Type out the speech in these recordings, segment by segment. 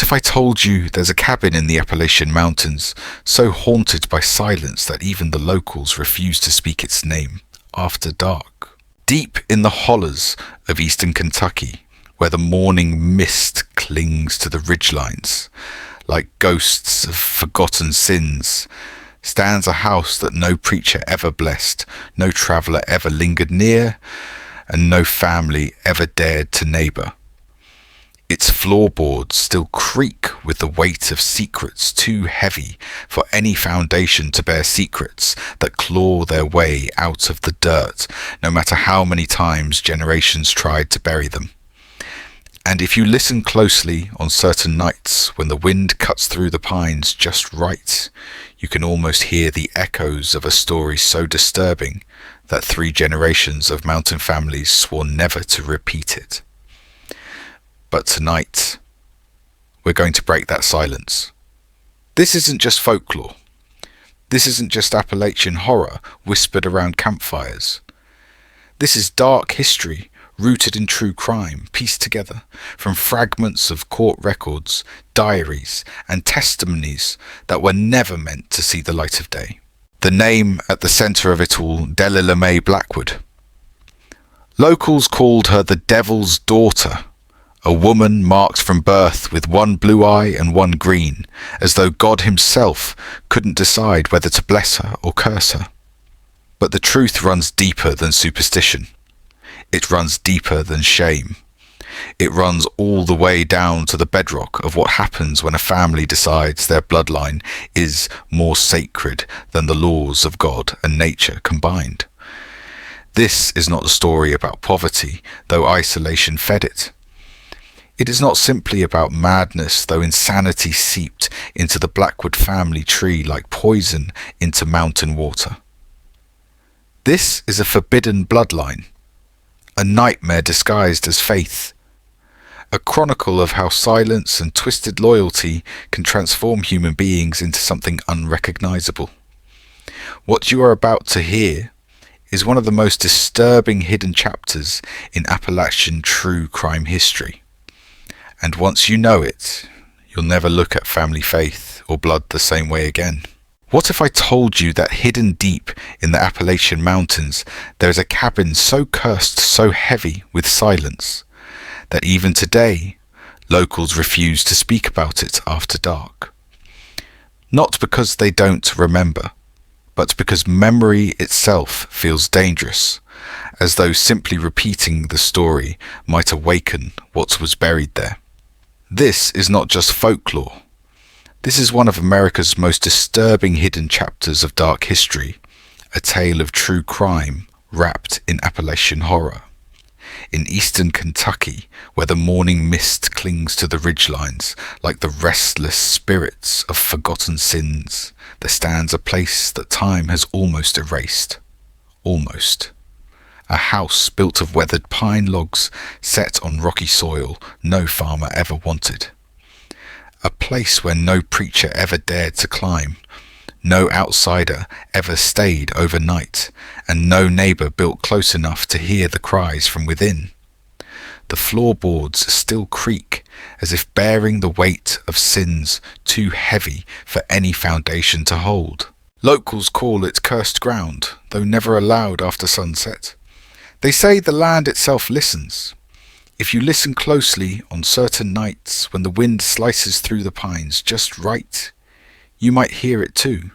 if I told you there's a cabin in the Appalachian Mountains so haunted by silence that even the locals refuse to speak its name after dark? Deep in the hollers of eastern Kentucky, where the morning mist clings to the ridgelines, like ghosts of forgotten sins, stands a house that no preacher ever blessed, no traveller ever lingered near, and no family ever dared to neighbour. Its floorboards still creak with the weight of secrets too heavy for any foundation to bear secrets that claw their way out of the dirt, no matter how many times generations tried to bury them. And if you listen closely on certain nights when the wind cuts through the pines just right, you can almost hear the echoes of a story so disturbing that 3 generations of mountain families swore never to repeat it. But tonight, we're going to break that silence. This isn't just folklore. This isn't just Appalachian horror whispered around campfires. This is dark history rooted in true crime, pieced together from fragments of court records, diaries, and testimonies that were never meant to see the light of day. The name at the centre of it all, Delila May Blackwood. Locals called her the Devil's Daughter, a woman marked from birth with one blue eye and one green, as though God himself couldn't decide whether to bless her or curse her. But the truth runs deeper than superstition. It runs deeper than shame. It runs all the way down to the bedrock of what happens when a family decides their bloodline is more sacred than the laws of God and nature combined. This is not a story about poverty, though isolation fed it. It is not simply about madness, though insanity seeped into the Blackwood family tree like poison into mountain water. This is a forbidden bloodline, a nightmare disguised as faith, a chronicle of how silence and twisted loyalty can transform human beings into something unrecognizable. What you are about to hear is one of the most disturbing hidden chapters in Appalachian true crime history. And once you know it, you'll never look at family faith or blood the same way again. What if I told you that hidden deep in the Appalachian Mountains there is a cabin so cursed, so heavy with silence, that even today locals refuse to speak about it after dark? Not because they don't remember, but because memory itself feels dangerous, as though simply repeating the story might awaken what was buried there. This is not just folklore. This is one of America's most disturbing hidden chapters of dark history, a tale of true crime wrapped in Appalachian horror. In eastern Kentucky, where the morning mist clings to the ridgelines like the restless spirits of forgotten sins, there stands a place that time has almost erased. Almost. A house built of weathered pine logs set on rocky soil no farmer ever wanted. A place where no preacher ever dared to climb, no outsider ever stayed overnight, and no neighbour built close enough to hear the cries from within. The floorboards still creak, as if bearing the weight of sins too heavy for any foundation to hold. Locals call it cursed ground, though never allowed after sunset. They say the land itself listens. If you listen closely on certain nights when the wind slices through the pines just right, you might hear it too.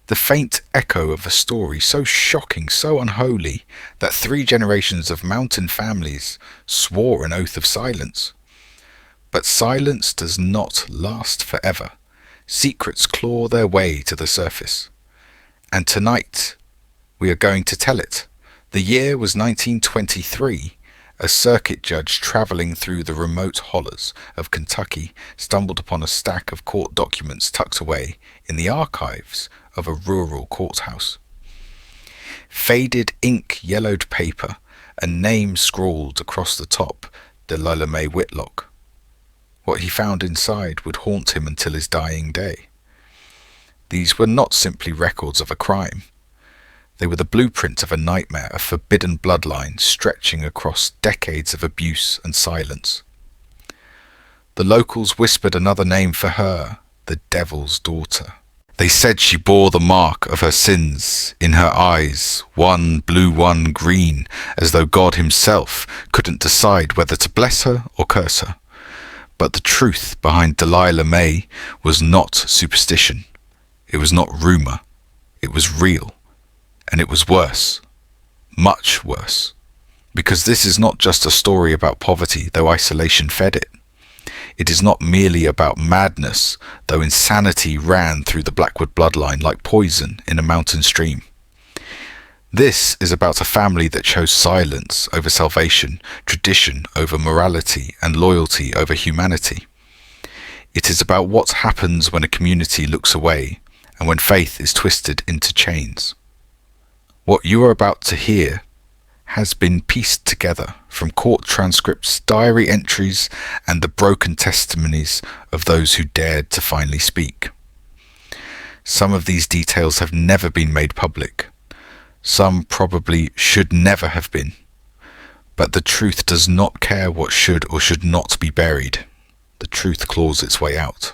The faint echo of a story so shocking, so unholy, that 3 generations of mountain families swore an oath of silence. But silence does not last forever. Secrets claw their way to the surface. And tonight, we are going to tell it. The year was 1923. A circuit judge travelling through the remote hollers of Kentucky stumbled upon a stack of court documents tucked away in the archives of a rural courthouse. Faded ink-yellowed paper, a name scrawled across the top, Delila May Whitlock. What he found inside would haunt him until his dying day. These were not simply records of a crime. They were the blueprint of a nightmare, a forbidden bloodline stretching across decades of abuse and silence. The locals whispered another name for her, the Devil's Daughter. They said she bore the mark of her sins in her eyes, one blue, one green, as though God himself couldn't decide whether to bless her or curse her. But the truth behind Delila May was not superstition. It was not rumour. It was real. And it was worse. Much worse. Because this is not just a story about poverty, though isolation fed it. It is not merely about madness, though insanity ran through the Blackwood bloodline like poison in a mountain stream. This is about a family that chose silence over salvation, tradition over morality, and loyalty over humanity. It is about what happens when a community looks away and when faith is twisted into chains. What you are about to hear has been pieced together from court transcripts, diary entries, and the broken testimonies of those who dared to finally speak. Some of these details have never been made public. Some probably should never have been. But the truth does not care what should or should not be buried. The truth claws its way out.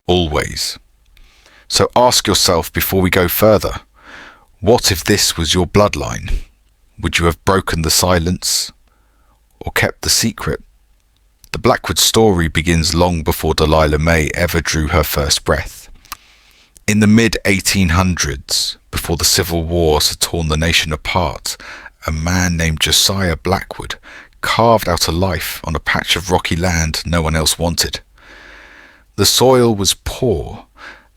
Always. So ask yourself before we go further, what if this was your bloodline? Would you have broken the silence or kept the secret? The Blackwood story begins long before Delila May ever drew her first breath. In the mid-1800s, before the Civil Wars had torn the nation apart, a man named Josiah Blackwood carved out a life on a patch of rocky land no one else wanted. The soil was poor,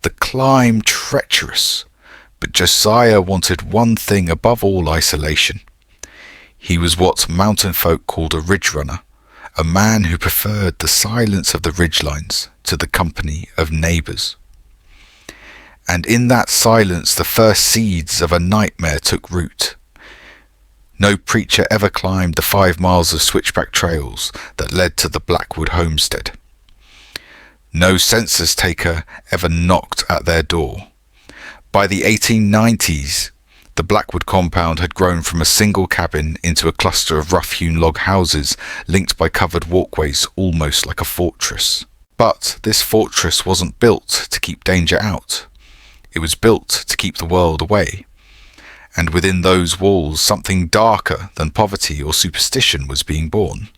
the climb treacherous, but Josiah wanted one thing above all isolation. He was what mountain folk called a ridge runner, a man who preferred the silence of the ridgelines to the company of neighbours. And in that silence the first seeds of a nightmare took root. No preacher ever climbed the 5 miles of switchback trails that led to the Blackwood homestead. No census taker ever knocked at their door. By the 1890s, the Blackwood compound had grown from a single cabin into a cluster of rough-hewn log houses linked by covered walkways almost like a fortress. But this fortress wasn't built to keep danger out. It was built to keep the world away. And within those walls, something darker than poverty or superstition was being born.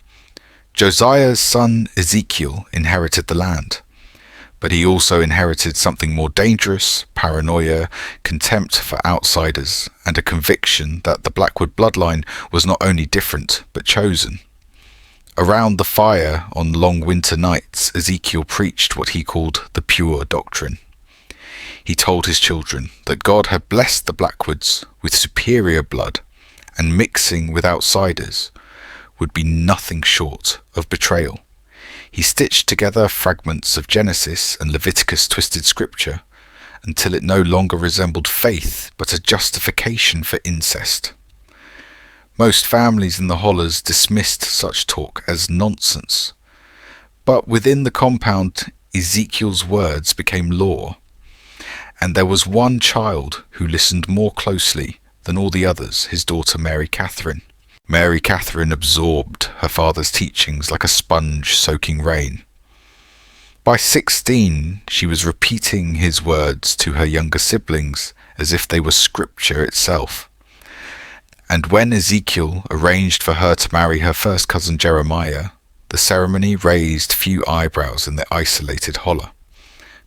Josiah's son Ezekiel inherited the land. But he also inherited something more dangerous, paranoia, contempt for outsiders, and a conviction that the Blackwood bloodline was not only different, but chosen. Around the fire on long winter nights, Ezekiel preached what he called the pure doctrine. He told his children that God had blessed the Blackwoods with superior blood, and mixing with outsiders would be nothing short of betrayal. He stitched together fragments of Genesis and Leviticus twisted scripture until it no longer resembled faith but a justification for incest. Most families in the Hollers dismissed such talk as nonsense. But within the compound, Ezekiel's words became law. And there was one child who listened more closely than all the others, his daughter Mary Catherine. Mary Catherine absorbed her father's teachings like a sponge soaking rain. By 16, she was repeating his words to her younger siblings as if they were scripture itself. And when Ezekiel arranged for her to marry her first cousin Jeremiah, the ceremony raised few eyebrows in the isolated holler.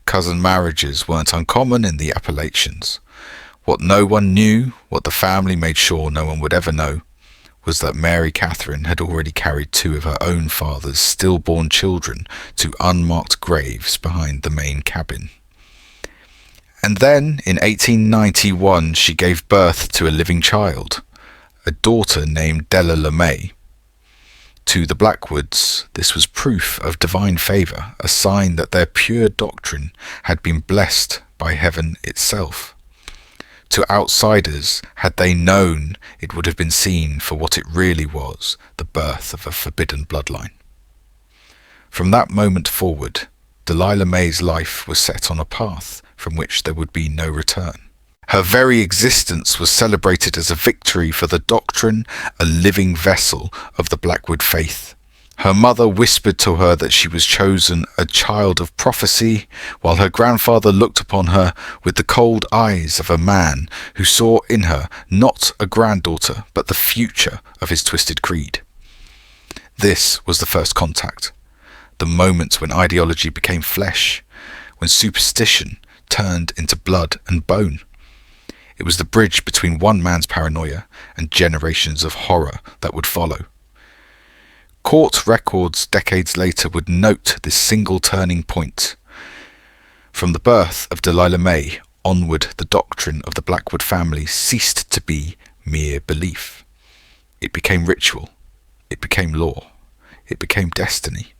Cousin marriages weren't uncommon in the Appalachians. What no one knew, what the family made sure no one would ever know, was that Mary Catherine had already carried 2 of her own father's stillborn children to unmarked graves behind the main cabin. And then, in 1891, she gave birth to a living child, a daughter named Delila May. To the Blackwoods, this was proof of divine favour, a sign that their pure doctrine had been blessed by heaven itself. To outsiders, had they known, it would have been seen for what it really was, the birth of a forbidden bloodline. From that moment forward, Delila May's life was set on a path from which there would be no return. Her very existence was celebrated as a victory for the doctrine, a living vessel of the Blackwood faith. Her mother whispered to her that she was chosen a child of prophecy, while her grandfather looked upon her with the cold eyes of a man who saw in her not a granddaughter, but the future of his twisted creed. This was the first contact, the moment when ideology became flesh, when superstition turned into blood and bone. It was the bridge between one man's paranoia and generations of horror that would follow. Court records decades later would note this single turning point. From the birth of Delila May onward, the doctrine of the Blackwood family ceased to be mere belief. It became ritual. It became law. It became destiny.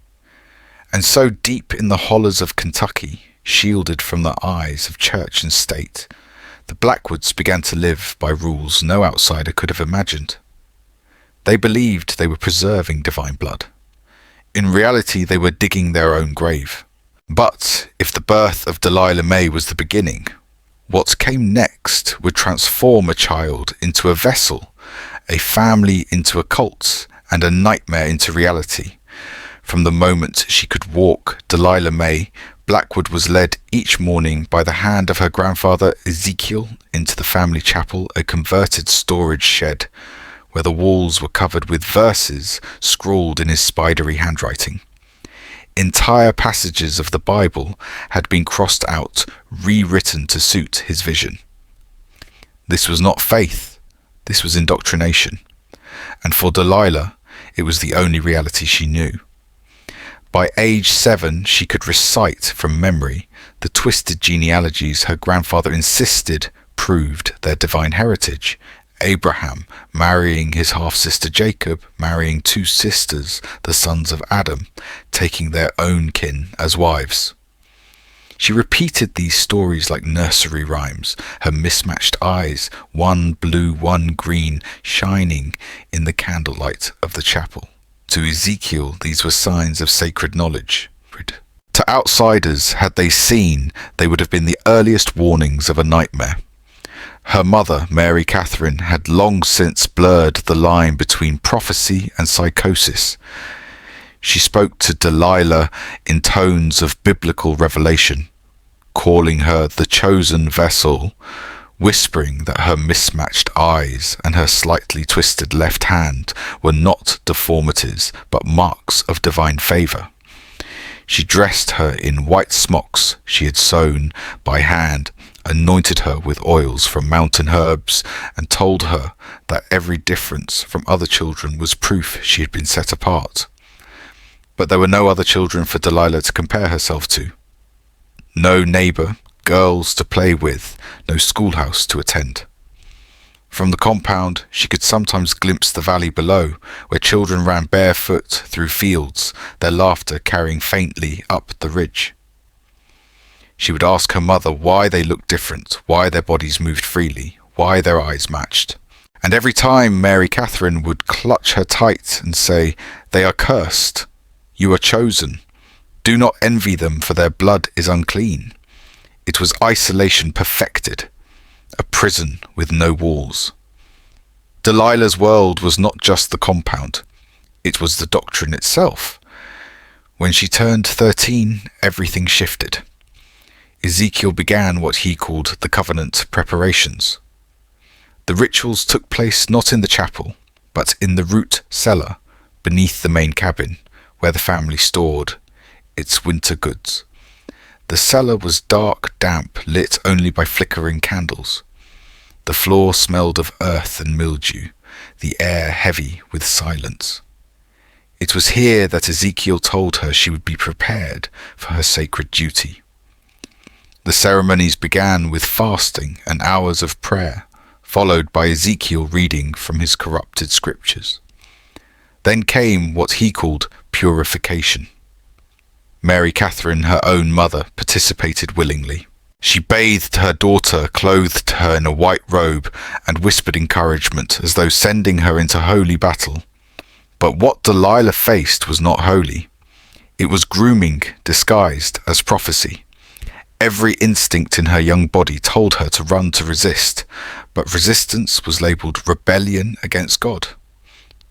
And so deep in the hollows of Kentucky, shielded from the eyes of church and state, the Blackwoods began to live by rules no outsider could have imagined. They believed they were preserving divine blood. In reality, they were digging their own grave. But if the birth of Delila May was the beginning, what came next would transform a child into a vessel, a family into a cult, and a nightmare into reality. From the moment she could walk, Delila May Blackwood was led each morning by the hand of her grandfather Ezekiel into the family chapel, a converted storage shed, where the walls were covered with verses scrawled in his spidery handwriting. Entire passages of the Bible had been crossed out, rewritten to suit his vision. This was not faith, this was indoctrination. And for Delila, it was the only reality she knew. By age 7, she could recite from memory the twisted genealogies her grandfather insisted proved their divine heritage. Abraham marrying his half-sister Jacob, marrying 2 sisters, the sons of Adam, taking their own kin as wives. She repeated these stories like nursery rhymes, her mismatched eyes, one blue, one green, shining in the candlelight of the chapel. To Ezekiel, these were signs of sacred knowledge. To outsiders, had they seen, they would have been the earliest warnings of a nightmare. Her mother, Mary Catherine, had long since blurred the line between prophecy and psychosis. She spoke to Delila in tones of biblical revelation, calling her the chosen vessel, whispering that her mismatched eyes and her slightly twisted left hand were not deformities, but marks of divine favour. She dressed her in white smocks she had sewn by hand, anointed her with oils from mountain herbs, and told her that every difference from other children was proof she had been set apart. But there were no other children for Delila to compare herself to. No neighbour, girls to play with, no schoolhouse to attend. From the compound, she could sometimes glimpse the valley below, where children ran barefoot through fields, their laughter carrying faintly up the ridge. She would ask her mother why they looked different, why their bodies moved freely, why their eyes matched. And every time Mary Catherine would clutch her tight and say, "They are cursed. You are chosen. Do not envy them, for their blood is unclean." It was isolation perfected, a prison with no walls. Delilah's world was not just the compound, it was the doctrine itself. When she turned 13, everything shifted. Ezekiel began what he called the covenant preparations. The rituals took place not in the chapel, but in the root cellar beneath the main cabin, where the family stored its winter goods. The cellar was dark, damp, lit only by flickering candles. The floor smelled of earth and mildew, the air heavy with silence. It was here that Ezekiel told her she would be prepared for her sacred duty. The ceremonies began with fasting and hours of prayer, followed by Ezekiel reading from his corrupted scriptures. Then came what he called purification. Mary Catherine, her own mother, participated willingly. She bathed her daughter, clothed her in a white robe, and whispered encouragement, as though sending her into holy battle. But what Delila faced was not holy. It was grooming disguised as prophecy. Every instinct in her young body told her to run to resist, but resistance was labelled rebellion against God.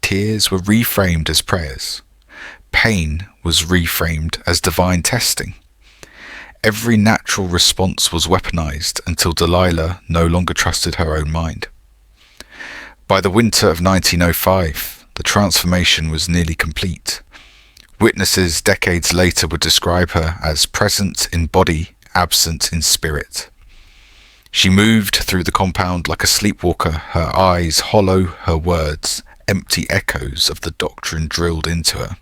Tears were reframed as prayers. Pain was reframed as divine testing. Every natural response was weaponized until Delila no longer trusted her own mind. By the winter of 1905, the transformation was nearly complete. Witnesses decades later would describe her as present in body, absent in spirit. She moved through the compound like a sleepwalker, her eyes hollow, her words empty echoes of the doctrine drilled into her.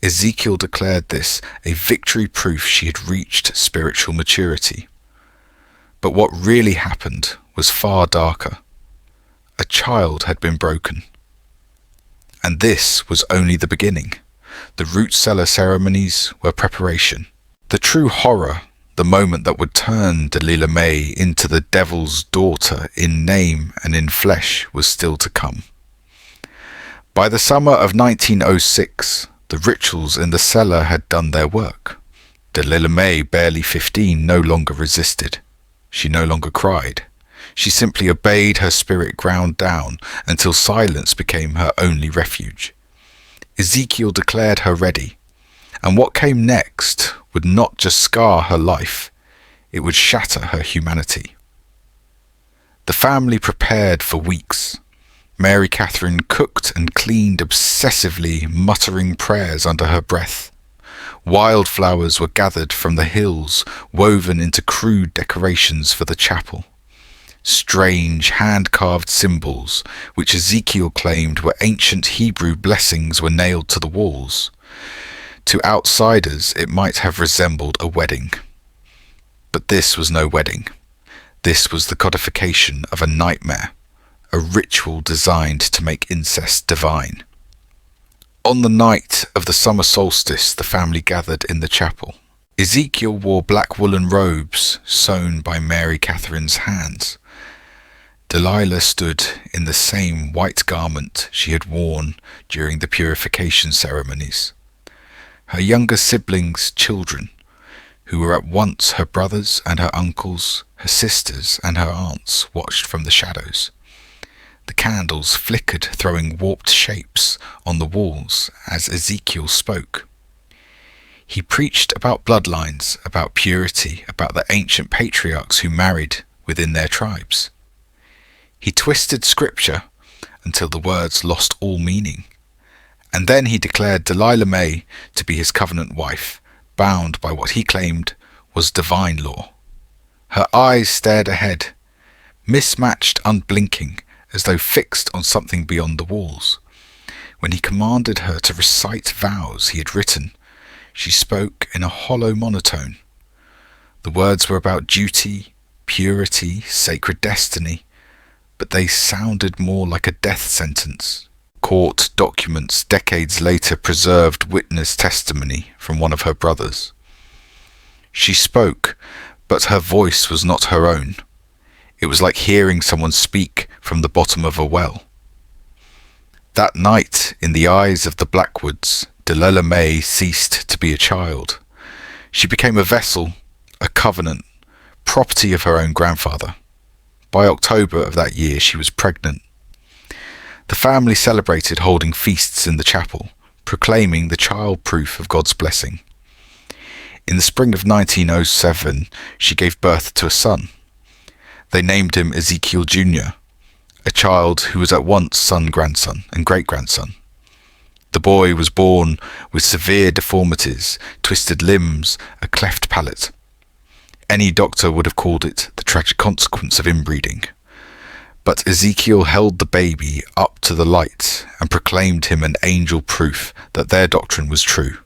Ezekiel declared this a victory proof she had reached spiritual maturity. But what really happened was far darker. A child had been broken. And this was only the beginning. The root cellar ceremonies were preparation. The true horror, the moment that would turn Delila May into the devil's daughter in name and in flesh, was still to come. By the summer of 1906, the rituals in the cellar had done their work. Delila May, barely 15, no longer resisted. She no longer cried. She simply obeyed, her spirit ground down until silence became her only refuge. Ezekiel declared her ready, and what came next would not just scar her life, it would shatter her humanity. The family prepared for weeks. Mary Catherine cooked and cleaned obsessively, muttering prayers under her breath. Wildflowers were gathered from the hills, woven into crude decorations for the chapel. Strange hand-carved symbols, which Ezekiel claimed were ancient Hebrew blessings, were nailed to the walls. To outsiders, it might have resembled a wedding. But this was no wedding. This was the codification of a nightmare, a ritual designed to make incest divine. On the night of the summer solstice, the family gathered in the chapel. Ezekiel wore black woolen robes sewn by Mary Catherine's hands. Delila stood in the same white garment she had worn during the purification ceremonies. Her younger siblings, children, who were at once her brothers and her uncles, her sisters and her aunts, watched from the shadows. The candles flickered, throwing warped shapes on the walls as Ezekiel spoke. He preached about bloodlines, about purity, about the ancient patriarchs who married within their tribes. He twisted scripture until the words lost all meaning. And then he declared Delila May to be his covenant wife, bound by what he claimed was divine law. Her eyes stared ahead, mismatched, unblinking, as though fixed on something beyond the walls. When he commanded her to recite vows he had written, she spoke in a hollow monotone. The words were about duty, purity, sacred destiny, but they sounded more like a death sentence. Court documents decades later preserved witness testimony from one of her brothers. She spoke, but her voice was not her own. It was like hearing someone speak from the bottom of a well. That night, in the eyes of the Blackwoods, Delila May ceased to be a child. She became a vessel, a covenant, property of her own grandfather. By October of that year, she was pregnant. The family celebrated, holding feasts in the chapel, proclaiming the child proof of God's blessing. In the spring of 1907, she gave birth to a son. They named him Ezekiel Jr., a child who was at once son, grandson, and great-grandson. The boy was born with severe deformities, twisted limbs, a cleft palate. Any doctor would have called it the tragic consequence of inbreeding. But Ezekiel held the baby up to the light and proclaimed him an angel proof that their doctrine was true.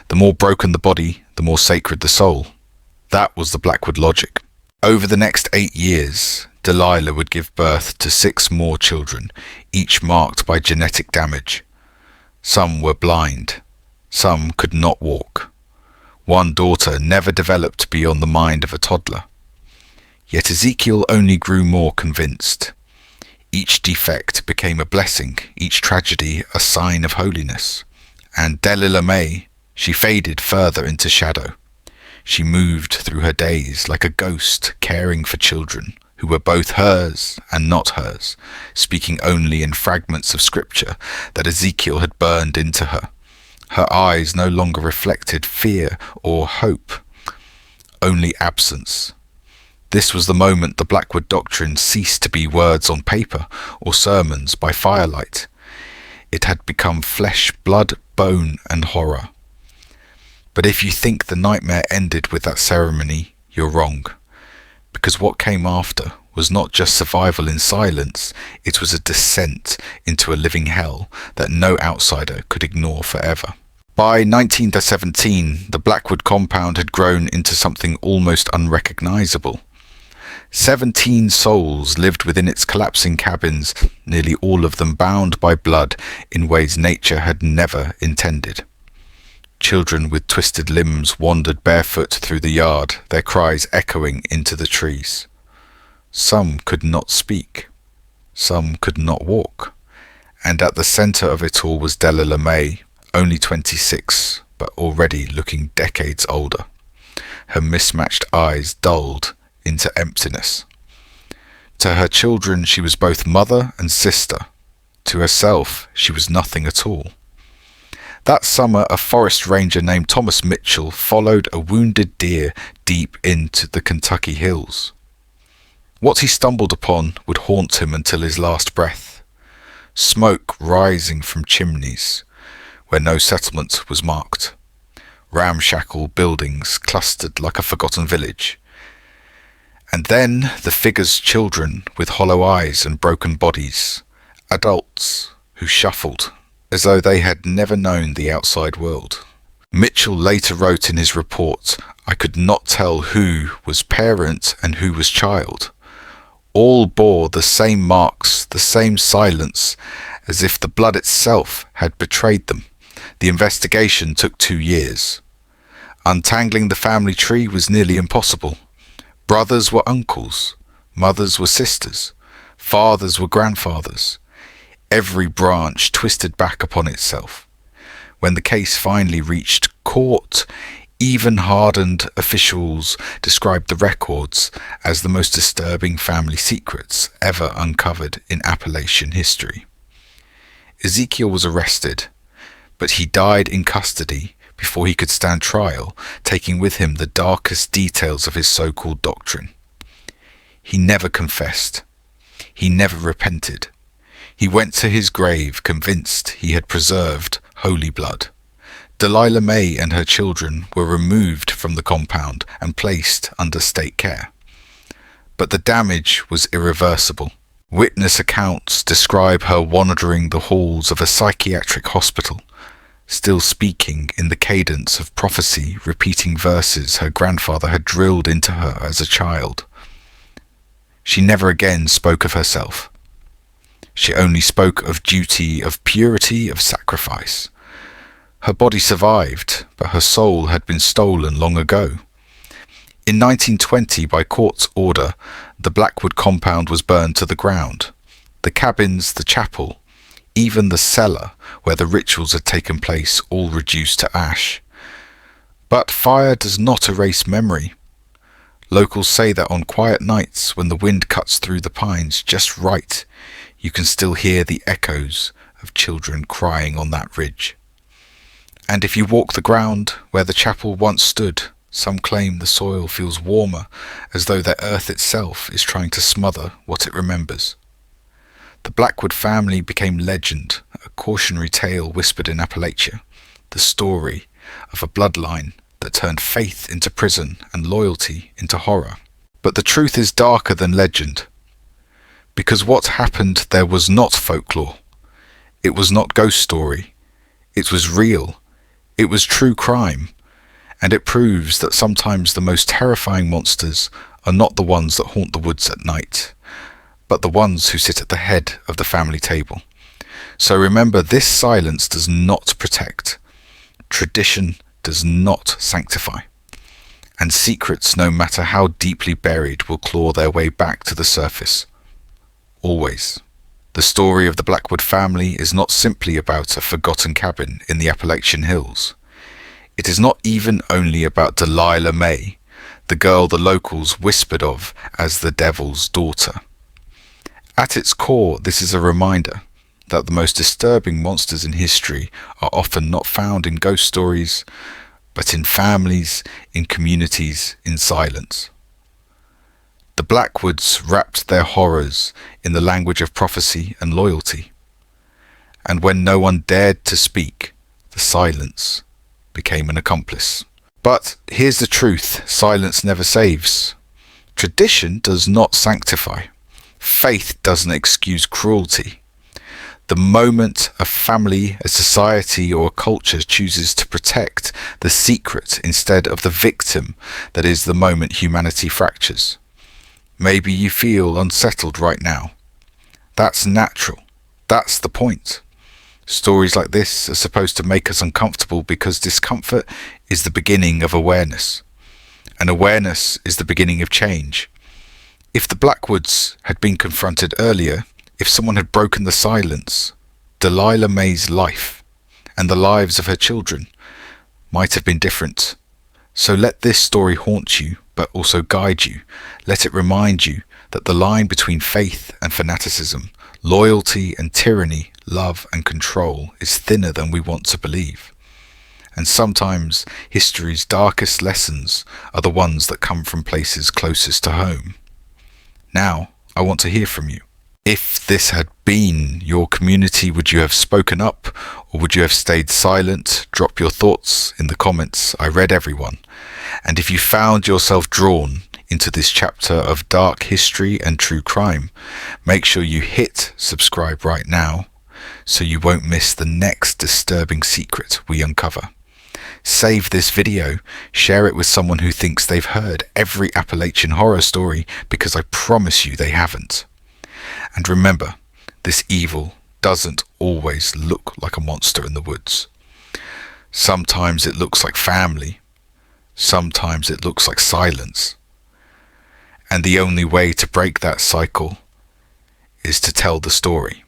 The more broken the body, the more sacred the soul. That was the Blackwood logic. Over the next 8 years, Delila would give birth to 6 more children, each marked by genetic damage. Some were blind. Some could not walk. One daughter never developed beyond the mind of a toddler. Yet Ezekiel only grew more convinced. Each defect became a blessing, each tragedy a sign of holiness. And Delila May, she faded further into shadow. She moved through her days like a ghost, caring for children who were both hers and not hers, speaking only in fragments of scripture that Ezekiel had burned into her. Her eyes no longer reflected fear or hope, only absence. This was the moment the Blackwood doctrine ceased to be words on paper or sermons by firelight. It had become flesh, blood, bone, and horror. But if you think the nightmare ended with that ceremony, you're wrong. Because what came after was not just survival in silence, it was a descent into a living hell that no outsider could ignore forever. By 1917, the Blackwood compound had grown into something almost unrecognizable. 17 souls lived within its collapsing cabins, nearly all of them bound by blood in ways nature had never intended. Children with twisted limbs wandered barefoot through the yard, their cries echoing into the trees. Some could not speak. Some could not walk. And at the centre of it all was Delila May, only 26, but already looking decades older. Her mismatched eyes dulled into emptiness. To her children she was both mother and sister. To herself she was nothing at all. That summer a forest ranger named Thomas Mitchell followed a wounded deer deep into the Kentucky hills. What he stumbled upon would haunt him until his last breath. Smoke rising from chimneys where no settlement was marked. Ramshackle buildings clustered like a forgotten village. And then the figures' children with hollow eyes and broken bodies, adults who shuffled as though they had never known the outside world. Mitchell later wrote in his report, "I could not tell who was parent and who was child. All bore the same marks, the same silence, as if the blood itself had betrayed them. The investigation took 2 years. Untangling the family tree was nearly impossible. Brothers were uncles, mothers were sisters, fathers were grandfathers. Every branch twisted back upon itself. When the case finally reached court, even hardened officials described the records as the most disturbing family secrets ever uncovered in Appalachian history." Ezekiel was arrested, but he died in custody before he could stand trial, taking with him the darkest details of his so-called doctrine. He never confessed. He never repented. He went to his grave convinced he had preserved holy blood. Delila May and her children were removed from the compound and placed under state care. But the damage was irreversible. Witness accounts describe her wandering the halls of a psychiatric hospital, still speaking in the cadence of prophecy, repeating verses her grandfather had drilled into her as a child. She never again spoke of herself. She only spoke of duty, of purity, of sacrifice. Her body survived, but her soul had been stolen long ago. In 1920, by court's order, the Blackwood compound was burned to the ground. The cabins, the chapel, even the cellar where the rituals had taken place, all reduced to ash. But fire does not erase memory. Locals say that on quiet nights, when the wind cuts through the pines just right, you can still hear the echoes of children crying on that ridge. And if you walk the ground where the chapel once stood, some claim the soil feels warmer, as though the earth itself is trying to smother what it remembers. The Blackwood family became legend, a cautionary tale whispered in Appalachia, the story of a bloodline that turned faith into prison and loyalty into horror. But the truth is darker than legend, because what happened there was not folklore. It was not ghost story. It was real. It was true crime. And it proves that sometimes the most terrifying monsters are not the ones that haunt the woods at night, but the ones who sit at the head of the family table. So remember, this silence does not protect. Tradition does not sanctify. And secrets, no matter how deeply buried, will claw their way back to the surface. Always. The story of the Blackwood family is not simply about a forgotten cabin in the Appalachian Hills. It is not even only about Delila May, the girl the locals whispered of as the devil's daughter. At its core, this is a reminder. that the most disturbing monsters in history are often not found in ghost stories, but in families, in communities, in silence. The Blackwoods wrapped their horrors in the language of prophecy and loyalty. And when no one dared to speak, the silence became an accomplice. But here's the truth: silence never saves. Tradition does not sanctify. Faith doesn't excuse cruelty. The moment a family, a society, or a culture chooses to protect the secret instead of the victim, that is the moment humanity fractures. Maybe you feel unsettled right now. That's natural. That's the point. Stories like this are supposed to make us uncomfortable because discomfort is the beginning of awareness. And awareness is the beginning of change. If the Blackwoods had been confronted earlier, if someone had broken the silence, Delila May's life and the lives of her children might have been different. So let this story haunt you, but also guide you. Let it remind you that the line between faith and fanaticism, loyalty and tyranny, love and control is thinner than we want to believe. And sometimes history's darkest lessons are the ones that come from places closest to home. Now, I want to hear from you. If this had been your community, would you have spoken up or would you have stayed silent? Drop your thoughts in the comments. I read everyone. And if you found yourself drawn into this chapter of dark history and true crime, make sure you hit subscribe right now so you won't miss the next disturbing secret we uncover. Save this video, share it with someone who thinks they've heard every Appalachian horror story, because I promise you they haven't. And remember, this evil doesn't always look like a monster in the woods. Sometimes it looks like family. Sometimes it looks like silence. And the only way to break that cycle is to tell the story.